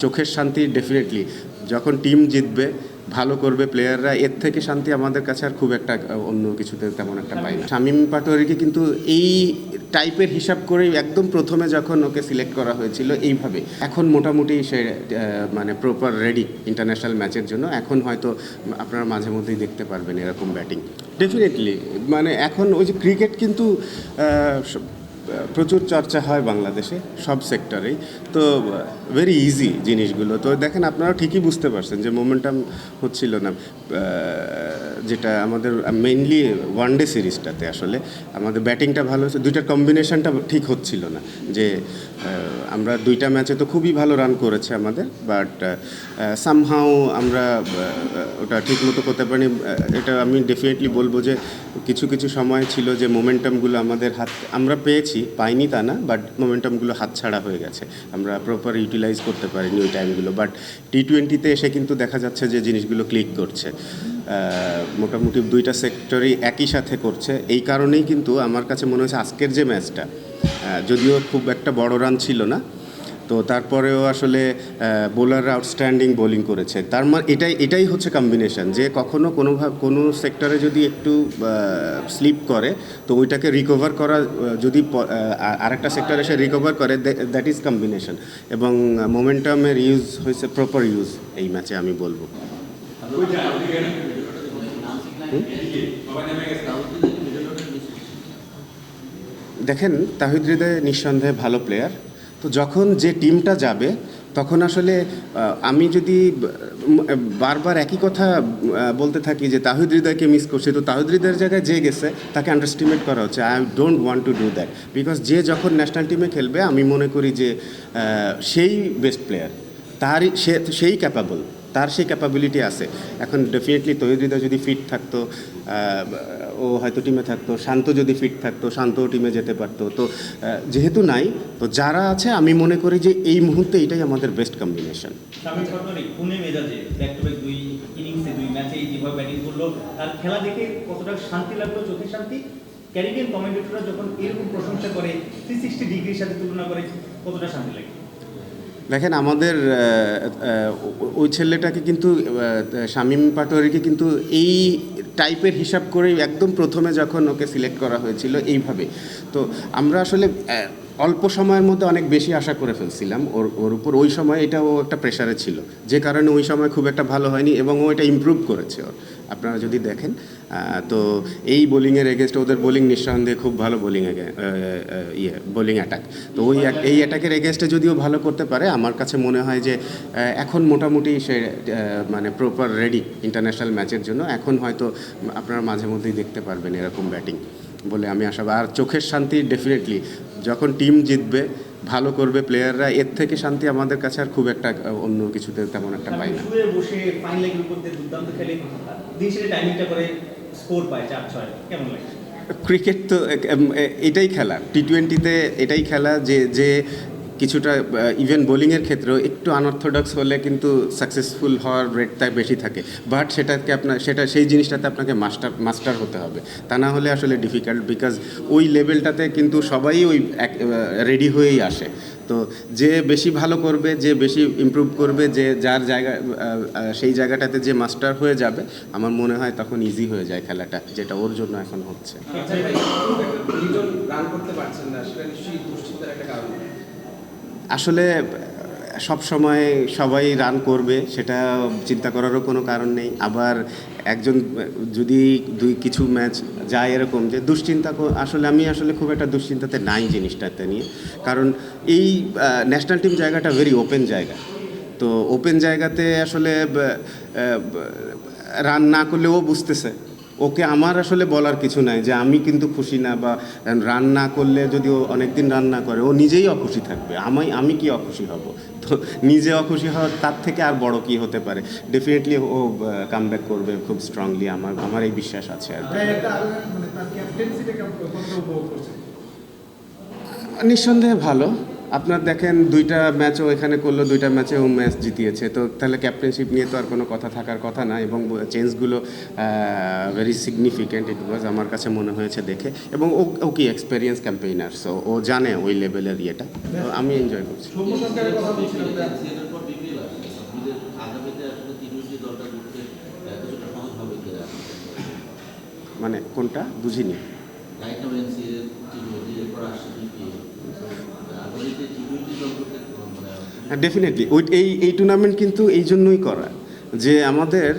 চোখের শান্তি ডেফিনেটলি যখন টিম জিতবে ভালো করবে প্লেয়াররা, এর থেকে শান্তি আমাদের কাছে আর খুব একটা অন্য কিছুতে তেমন একটা পাই না। শামীম পাটোয়ারিকে কিন্তু এই টাইপের হিসাব করেই একদম প্রথমে যখন ওকে সিলেক্ট করা হয়েছিল এইভাবে, এখন মোটামুটি সে মানে প্রপার রেডি ইন্টারন্যাশনাল ম্যাচের জন্য। এখন হয়তো আপনারা মাঝে মধ্যেই দেখতে পারবেন এরকম ব্যাটিং ডেফিনেটলি। মানে এখন ওই যে ক্রিকেট কিন্তু প্রচুর চর্চা হয় বাংলাদেশে সব সেক্টরেই, তো ভেরি ইজি জিনিসগুলো। তো দেখেন আপনারা ঠিকই বুঝতে পারছেন যে মোমেন্টাম হচ্ছিল না, যেটা আমাদের মেইনলি ওয়ানডে সিরিজটাতে আসলে আমাদের ব্যাটিংটা ভালো হচ্ছে, দুইটার কম্বিনেশনটা ঠিক হচ্ছিল না। যে আমরা দুইটা ম্যাচে তো খুবই ভালো রান করেছে আমাদের, বাট সামহাও আমরা ওটা ঠিক মতো করতে পারিনি। এটা আমি ডেফিনেটলি বলবো যে কিছু কিছু সময় ছিল যে মোমেন্টামগুলো আমাদের আমরা পেয়েছি, পাইনি তা না, বাট মোমেন্টামগুলো হাতছাড়া হয়ে গেছে, আমরা প্রপার ইউটিলাইজ করতে পারিনি ওই টাইমগুলো। বাট টি-20-তে এসে কিন্তু দেখা যাচ্ছে যে জিনিসগুলো ক্লিক করছে, মোটামুটি দুইটা সেক্টরই একই সাথে করছে। এই কারণেই কিন্তু আমার কাছে মনে হয়েছে আজকের যে ম্যাচটা, যদিও খুব একটা বড় রান ছিল না, তো তারপরেও আসলে বোলাররা আউটস্ট্যান্ডিং বোলিং করেছে। তার মানে এটাই হচ্ছে কম্বিনেশন, যে কখনো কোনো সেক্টরে যদি একটু স্লিপ করে তো ওইটাকে রিকভার করা, যদি আরেকটা সেক্টরে এসে রিকভার করে, দ্যাট ইজ কম্বিনেশন। এবং মোমেন্টামের ইউজ হয়েছে, প্রপার ইউজ এই ম্যাচে আমি বলবো। দেখেন, তাহিদ হৃদয় নিঃসন্দেহে ভালো প্লেয়ার। তো যখন যে টিমটা যাবে তখন আসলে আমি যদি বারবার একই কথা বলতে থাকি যে তাহিদ হৃদয়কে মিস করছি, তো তাহিদ হৃদয়ের জায়গায় যে গেছে তাকে আন্ডারস্টিমেট করা হচ্ছে। I don't want to do that, because যে যখন ন্যাশনাল টিমে খেলবে আমি মনে করি যে সেই বেস্ট প্লেয়ার, সেই ক্যাপাবল, তার সেই ক্যাপাবিলিটি আছে। এখন ডেফিনেটলি তহিদ হৃদয় যদি ফিট থাকতো ও হয়তো টিমে থাকতো, শান্ত যদি ফিট থাকতো শান্তও টিমে যেতে পারতো। তো যেহেতু নাই, তো যারা আছে আমি মনে করি যে এই মুহূর্তে এটাই আমাদের বেস্ট কম্বিনেশন। তার খেলা দেখে কতটা শান্তি লাগলো, চোখে শান্তি। ক্যারিবিয়ান কমেন্টেটররা যখন এরকম প্রশংসা করে 360 ডিগ্রির সাথে তুলনা করে, কতটা শান্তি লাগে। দেখেন, আমাদের ওই ছেলেটাকে কিন্তু শামীম পাটোয়ারিকে কিন্তু এই টাইপের হিসাব করেই একদম প্রথমে যখন ওকে সিলেক্ট করা হয়েছিল এইভাবে, তো আমরা আসলে অল্প সময়ের মধ্যে অনেক বেশি আশা করে ফেলছিলাম ওর উপর। ওই সময় এটাও একটা প্রেশারে ছিল, যে কারণে ওই সময় খুব একটা ভালো হয়নি, এবং ও এটা ইমপ্রুভ করেছে ওর। আপনারা যদি দেখেন তো এই বোলিংয়ের এগেনস্টে ওদের বোলিং নিঃসন্দেহে খুব ভালো বোলিং বোলিং অ্যাটাক। তো এই অ্যাটাকের এগেনস্টে যদিও ভালো করতে পারে, আমার কাছে মনে হয় যে এখন মোটামুটি সে মানে প্রপার রেডি ইন্টারন্যাশনাল ম্যাচের জন্য। এখন হয়তো আপনারা মাঝে মধ্যেই দেখতে পারবেন এরকম ব্যাটিং বলে আমি আশাবাদী। আর চোখের শান্তি ডেফিনেটলি যখন টিম জিতবে ভালো করবে প্লেয়াররা, এর থেকে শান্তি আমাদের কাছে আর খুব একটা অন্য কিছুতে তেমন একটা পাই না। বসে ফাইন লেগের উপর দিয়ে দুর্দান্ত খেলে দিন শেষে টাইমিংটা করে স্কোর পায় 4-6, কেমন লাগে? ক্রিকেট তো এটাই খেলা, টি-20-তে এটাই খেলা যে কিছুটা ইভেন বোলিংয়ের ক্ষেত্রেও একটু আনঅর্থোডক্স হলে কিন্তু সাকসেসফুল হওয়ার রেটটা বেশি থাকে। বাট সেই জিনিসটাতে আপনাকে মাস্টার হতে হবে, তা না হলে আসলে ডিফিকাল্ট। বিকজ ওই লেভেলটাতে কিন্তু সবাই ওই রেডি হয়েই আসে। তো যে বেশি ভালো করবে, যে বেশি ইমপ্রুভ করবে, যে যার জায়গা সেই জায়গাটাতে যে মাস্টার হয়ে যাবে, আমার মনে হয় তখন ইজি হয়ে যায় খেলাটা, যেটা ওর জন্য এখন হচ্ছে। আসলে সব সময় সবাই রান করবে সেটা চিন্তা করারও কোনো কারণ নেই। আবার একজন যদি কিছু ম্যাচ যায় এরকম যে দুশ্চিন্তা, আসলে আমি খুব একটা দুশ্চিন্তাতে নাই জিনিসটাতে নিয়ে। কারণ এই ন্যাশনাল টিম জায়গাটা ভেরি ওপেন জায়গা, তো ওপেন জায়গাতে আসলে রান না করলেও বুঝতেছে। ওকে আমার আসলে বলার কিছু নাই যে আমি কিন্তু খুশি না, বা রান না করলে যদি ও অনেক দিন রান না করে ও নিজেই অখুশি থাকবে। আমি কি অখুশি হব? তো নিজে অখুশি হওয়ার তার থেকে আর বড় কি হতে পারে? ডেফিনেটলি ও কামব্যাক করবে খুব স্ট্রংলি, আমার এই বিশ্বাস আছে আর কি। নিঃসন্দেহে ভালো। আপনার দেখেন দুইটা ম্যাচও এখানে করলো, দুইটা ম্যাচে ও ম্যাচ জিতিয়েছে, তো তাহলে ক্যাপ্টেনশিপ নিয়ে তো আর কোনো কথা থাকার কথা না। এবং চেঞ্জগুলো ভেরি সিগনিফিক্যান্ট ইট ওয়াজ আমার কাছে মনে হয়েছে দেখে। এবং ও কি এক্সপেরিয়েন্স ক্যাম্পেইনার, সো ও জানে ওই লেভেলের ইয়েটা, তো আমি এনজয় করছি। মানে কোনটা বুঝিনি? রাইট নাও এনসিএ টি20 এরপর আসছে বিপিএল, আগামীতে টি20 দলগুলোকে মানে ডেফিনেটলি এই টুর্নামেন্ট কিন্তু এই জন্যই করা যে আমাদের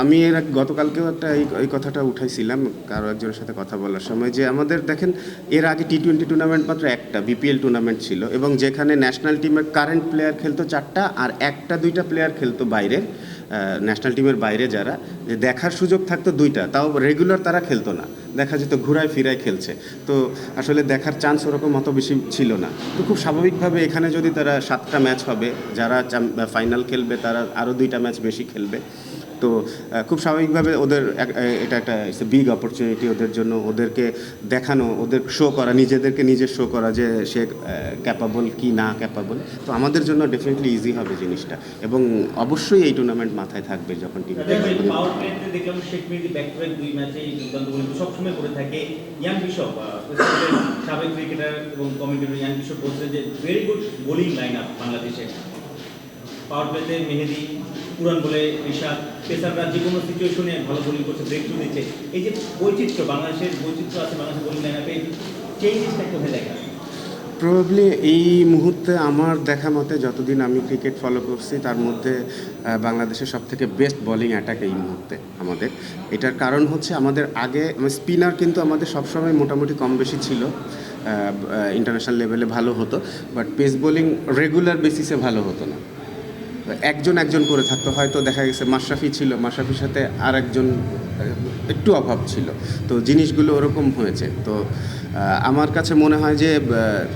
আমি গতকালকেও একটা এই কথাটা উঠাইছিলাম কারো একজনের সাথে কথা বলার সময়, যে আমাদের দেখেন এর আগে টি20 টুর্নামেন্ট মাত্র একটা বিপিএল টুর্নামেন্ট ছিল, এবং যেখানে ন্যাশনাল টিমের কারেন্ট প্লেয়ার খেলতো 4টা আর 1-2টা প্লেয়ার খেলতো বাইরের ন্যাশনাল টিমের বাইরে যারা, যে দেখার সুযোগ থাকতো 2টা, তাও রেগুলার তারা খেলতো না, দেখা যেত ঘুরায় ফিরায় খেলছে, তো আসলে দেখার চান্স ওরকম অত বেশি ছিল না। তো খুব স্বাভাবিকভাবে এখানে যদি তারা 7টা ম্যাচ হবে, যারা ফাইনাল খেলবে তারা আরও 2টা ম্যাচ বেশি খেলবে, তো খুব স্বাভাবিকভাবে ওদের এটা একটা বিগ অপরচুনিটি ওদের জন্য, ওদেরকে দেখানো, ওদের শো করা, নিজেদেরকে নিজে শো করা যে সে ক্যাপাবল কি না ক্যাপাবল। তো আমাদের জন্য ডেফিনেটলি ইজি হবে জিনিসটা, এবং অবশ্যই এই টুর্নামেন্ট মাথায় থাকবে যখন টিম। পাওয়ার প্লেতে দেখলাম শেখ মেহেদী ব্যাক টু ব্যাক 2 ম্যাচে দুর্দান্ত বোলিং সবসময় করে থাকে। ইয়ান বিশপ সাবেক ক্রিকেটার এবং কমেন্টেটর ইয়ান বিশপ বলছেন যে very good bowling line up বাংলাদেশে। পাওয়ার প্লেতে মেহেদী, পুরান বলে ঋষাদ, পেসাররা যে কোনো সিচুয়েশনে ভালো বোলিং করছে, ব্রেক থ্রু দিচ্ছে। এই যে বৈচিত্র্য, বাংলাদেশের বৈচিত্র্য আছে বাংলাদেশের বোলিং লাইন আপে, চেঞ্জেসটা কোথায় দেখা? প্রবাবলি এই মুহূর্তে আমার দেখা মতে যতদিন আমি ক্রিকেট ফলো করছি তার মধ্যে বাংলাদেশের সবথেকে বেস্ট বোলিং অ্যাটাক এই মুহূর্তে আমাদের। এটার কারণ হচ্ছে আমাদের আগে স্পিনার কিন্তু আমাদের সবসময় মোটামুটি কম বেশি ছিল, ইন্টারন্যাশনাল লেভেলে ভালো হতো, বাট পেস বোলিং রেগুলার বেসিসে ভালো হতো না, একজন করে থাকতো। হয়তো দেখা গেছে মাশরাফি ছিল, মাশরাফির সাথে আর একজন একটু অভাব ছিল, তো জিনিসগুলো ওরকম হয়েছে। তো আমার কাছে মনে হয় যে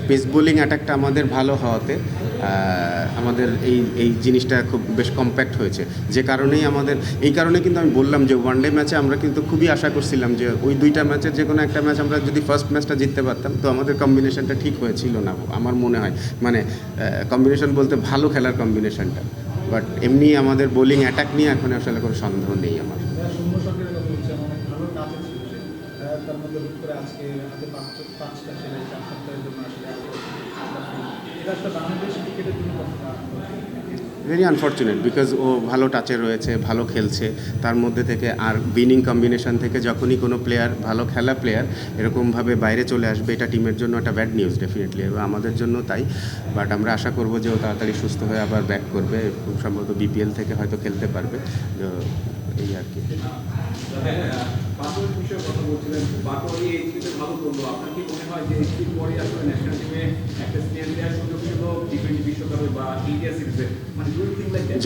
পেস বোলিং অ্যাটাকটা আমাদের ভালো হওয়াতে আমাদের এই জিনিসটা খুব বেশ কম্প্যাক্ট হয়েছে, যে কারণেই এই কারণে কিন্তু আমি বললাম যে ওয়ানডে ম্যাচে আমরা কিন্তু খুবই আশা করছিলাম যে ওই 2টা ম্যাচের যে কোনো একটা ম্যাচ আমরা যদি ফার্স্ট ম্যাচটা জিততে পারতাম, তো আমাদের কম্বিনেশনটা ঠিক হয়েছিল না আমার মনে হয়, মানে কম্বিনেশন বলতে ভালো খেলার কম্বিনেশনটা, বাট এমনি আমাদের বোলিং অ্যাটাক নিয়ে এখন আসলে কোনো সন্দেহ নেই আমার। শূন্য শটের কথা বলছে, অনেক ভালো কাজে ছিল সে, তার মধ্যে হুট করে আজকে হাতে 5টা ছেলে 4 সপ্তাহের জন্য আসলে এটা আসলে বাংলাদেশ ক্রিকেটের জন্য ভেরি আনফর্চুনেট, বিকজ ও ভালো টাচে রয়েছে, ভালো খেলছে, তার মধ্যে থেকে আর উইনিং কম্বিনেশন থেকে যখনই কোনো প্লেয়ার, ভালো খেলা প্লেয়ার এরকমভাবে বাইরে চলে আসবে, এটা টিমের জন্য একটা ব্যাড নিউজ ডেফিনেটলি, এবং আমাদের জন্য তাই। বাট আমরা আশা করবো যে ও তাড়াতাড়ি সুস্থ হয়ে আবার ব্যাক করবে, খুব সম্ভবত বিপিএল থেকে হয়তো খেলতে পারবে, তো এই আর কি। বাটুলের বিষয়ে কথা বলছিলেন, বাটুলি এই স্কিলে ভালো করলো, আপনার কি মনে হয় যে স্কিল পরে আসলে ন্যাশনাল টিমে একটা সিনিয়র দেওয়ার সুযোগ ছিল টি20 বিশ্বকাপে বা ইন্ডিয়া সিরিজে, মানে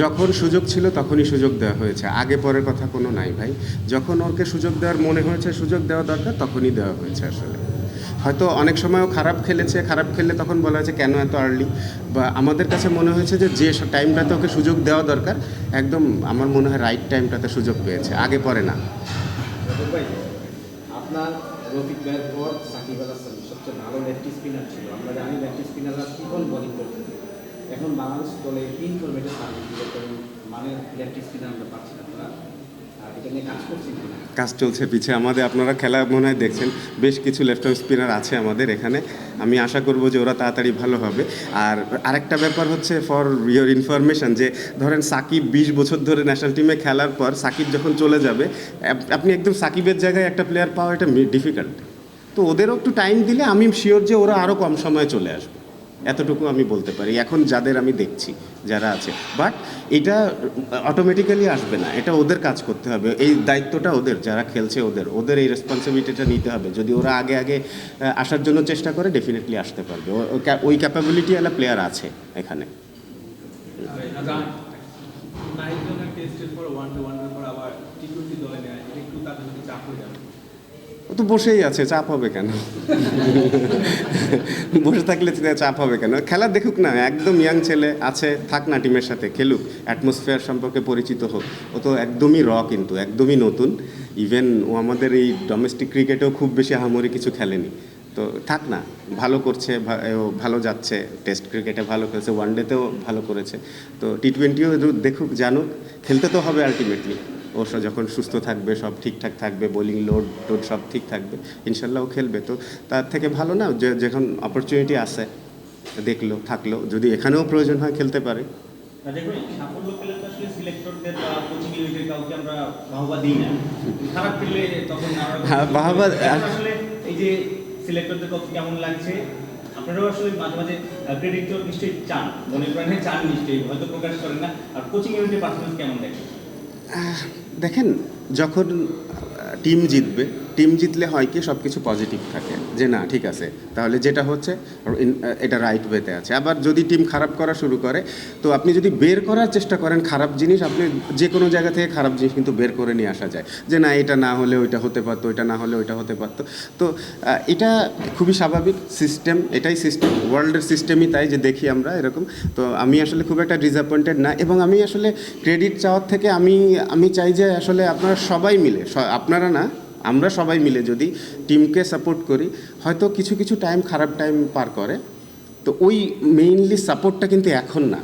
যখন সুযোগ ছিল তখনই সুযোগ দেওয়া হয়েছে, আগে পরের কথা কোনো নাই ভাই, যখন ওকে সুযোগ দেওয়ার মনে হয়েছে, সুযোগ দেওয়া দরকার, তখনই দেওয়া হয়েছে আসলে। হয়তো অনেক সময়ও খারাপ খেললে তখন বলা হয়েছে কেন এত আর্লি, বা আমাদের কাছে মনে হয়েছে যে টাইমটাতে ওকে সুযোগ দেওয়া দরকার, একদম আমার মনে হয় রাইট টাইমটাতে সুযোগ পেয়েছে, আগে পরে না। ভাই, আপনার রফিক ভাইয়ের পর সাকিব আল হাসান সবচেয়ে ভালো লেফটি স্পিনার ছিল। আমরা জানি লেফটি স্পিনাররা কীভাবে বোলিং করতে, এখন বাংলাদেশ দলে 3 ফরম্যাটে সার্ভিস মানে লেফটি স্পিনার আমরা পাচ্ছি না, আপনারা এটা নিয়ে কাজ করছি কিনা? কাজ চলছে পিছে আমাদের, আপনারা খেলা মনে হয় দেখছেন, বেশ কিছু লেফট আর্ম স্পিনার আছে আমাদের এখানে, আমি আশা করব যে ওরা তাড়াতাড়ি ভালো হবে। আর আরেকটা ব্যাপার হচ্ছে ফর ইয়োর ইনফরমেশন, যে ধরেন সাকিব 20 বছর ধরে ন্যাশনাল টিমে খেলার পর সাকিব যখন চলে যাবে, আপনি একদম সাকিবের জায়গায় একটা প্লেয়ার পাওয়া এটা ডিফিকাল্ট, তো ওদেরও একটু টাইম দিলে আমি শিওর যে ওরা আরও কম সময়ে চলে আসবে, এতটুকু আমি বলতে পারি এখন যাদের আমি দেখছি যারা আছে। বাট এটা অটোমেটিক্যালি আসবে না, এটা ওদের কাজ করতে হবে, এই দায়িত্বটা ওদের, যারা খেলছে ওদের এই রেসপন্সিবিলিটিটা নিতে হবে। যদি ওরা আগে আসার জন্য চেষ্টা করে ডেফিনেটলি আসতে পারবে, ওই ক্যাপাবিলিটি একটা প্লেয়ার আছে এখানে। নাইজনের টেস্টের পর ওয়ানডের পর আবার টি20 দলে নেয়, এটা একটু তাদের জন্য চাপ হয়ে যাবে। ও তো বসেই আছে, চাপ হবে কেন? বসে থাকলে চাপ হবে কেন? খেলা দেখুক না, একদম ইয়াং ছেলে আছে, থাক না টিমের সাথে, খেলুক, অ্যাটমসফিয়ার সম্পর্কে পরিচিত হোক। ও তো একদমই কিন্তু একদমই নতুন, ইভেন ও আমাদের এই ডোমেস্টিক ক্রিকেটেও খুব বেশি আহামরি কিছু খেলেনি, তো থাক না, ভালো করছে, ও ভালো যাচ্ছে, টেস্ট ক্রিকেটে ভালো করেছে, ওয়ানডেতেও ভালো করেছে, তো টি20ও দেখুক, জানুক, খেলতে তো হবে আলটিমেটলি। ও যখন সুস্থ থাকবে, সব ঠিকঠাক থাকবে, বোলিং লোড সব ঠিক থাকবে, ইনশাল্লাহ ও খেলবে। তো তার থেকে ভালো না যে যখন অপরচুনিটি আসে, থাকলো, যদি এখানেও প্রয়োজন হয় খেলতে পারে, রাজা ভাই, সাফল্য পেলে তো আসলে সিলেক্টরদের বা কোচিং ইউনিটের কাউকে আমরা বাহবা দিই না, খারাপ পেলে তখন আমরা হ্যাঁ, বাহবা- এখন আসলে এই যে সিলেক্টরদের কত কেমন লাগছে, আপনারাও আসলে মাঝে মাঝে ক্রেডিট তো নিশ্চয়ই চান, মনে করেন চান নিশ্চয়ই, হয়তো প্রকাশ করেন না, আর কোচিং ইউনিটের পারফরমেন্স কেমন দেখেন? দেখেন, যখন টিম জিতবে, টিম জিতলে হয় কি সব কিছু পজিটিভ থাকে, যে না ঠিক আছে তাহলে যেটা হচ্ছে এটা রাইট ওয়েতে আছে। আবার যদি টিম খারাপ করা শুরু করে, তো আপনি যদি বের করার চেষ্টা করেন খারাপ জিনিস, আপনি যে কোনো জায়গা থেকে খারাপ জিনিস কিন্তু বের করে নিয়ে আসা যায়, যে না এটা না হলে ওইটা হতে পারতো, ওইটা না হলে ওইটা হতে পারতো। তো এটা খুবই স্বাভাবিক সিস্টেম, এটাই সিস্টেম, ওয়ার্ল্ডের সিস্টেমই তাই যে দেখি আমরা এরকম। তো আমি আসলে খুব একটা ডিসঅ্যাপয়েন্টেড না, এবং আমি আসলে ক্রেডিট চাওয়ার থেকে আমি চাই যে আসলে আপনারা সবাই মিলে, আপনারা না আমরা সবাই মিলে যদি টিমকে সাপোর্ট করি, হয়তো কিছু কিছু টাইম খারাপ টাইম পার করে, তো ওই মেইনলি সাপোর্টটা কিন্তু এখন না,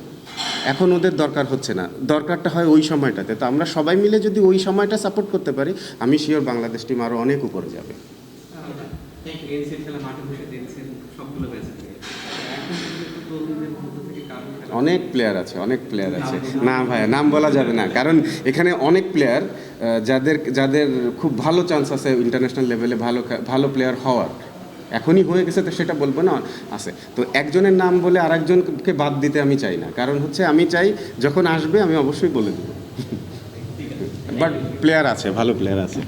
এখন ওদের দরকার হচ্ছে না, দরকারটা হয় ওই সময়টাতে। তো আমরা সবাই মিলে যদি ওই সময়টা সাপোর্ট করতে পারি, আমি শিওর বাংলাদেশ টিম আরও অনেক উপরে যাবে। এনসিএল খেলা মাঠে বসে দেখছেন সবগুলো ম্যাচ থেকে, এখন কিন্তু তরুণদের মধ্য থেকে কারণ অনেক প্লেয়ার আছে, অনেক প্লেয়ার আছে। না ভাই, নাম বলা যাবে না, কারণ এখানে অনেক প্লেয়ার যাদের খুব ভালো চান্স আছে ইন্টারন্যাশনাল লেভেলে ভালো প্লেয়ার হওয়ার, এখনই হয়ে গেছে, তো সেটা বলবো না, আছে। তো একজনের নাম বলে আরেকজনকে বাদ দিতে আমি চাই না, কারণ হচ্ছে আমি চাই যখন আসবে আমি অবশ্যই বলে দেবো। বাট প্লেয়ার আছে, ভালো প্লেয়ার আছে।